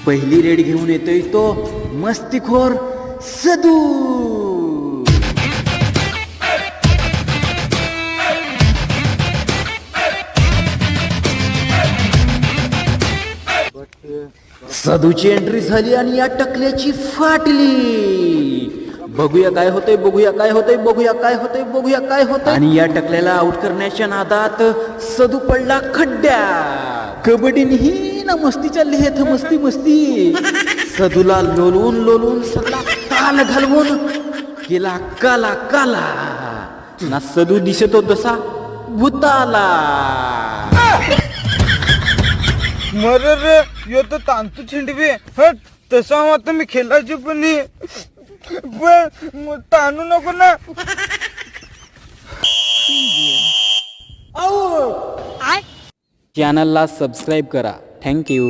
पहिली रेड घेऊन येतोय तो मस्तीखोर सदू. सदूची एंट्री झाली आणि या टकल्याची फाटली. बघूया काय होतंय, बघूया काय होतंय, बघूया काय होतंय, बघूया काय होतंय. आणि या टकल्याला आउट करण्याच्या नादात सदू पडला खड्ड्यात. कबड्डीही ना मस्तीच्या लिहेत मस्ती मस्ती. सदूला लोलून लोलून सगळा काल घालवून केला काला काला. ना सदू दिसतो तसा भूताला. मर यो तर तांतू छिंडवी हट. तसा आता मी खेळायची पण ताणू नको ना. चॅनलला सबस्क्राईब करा. थँक्यू.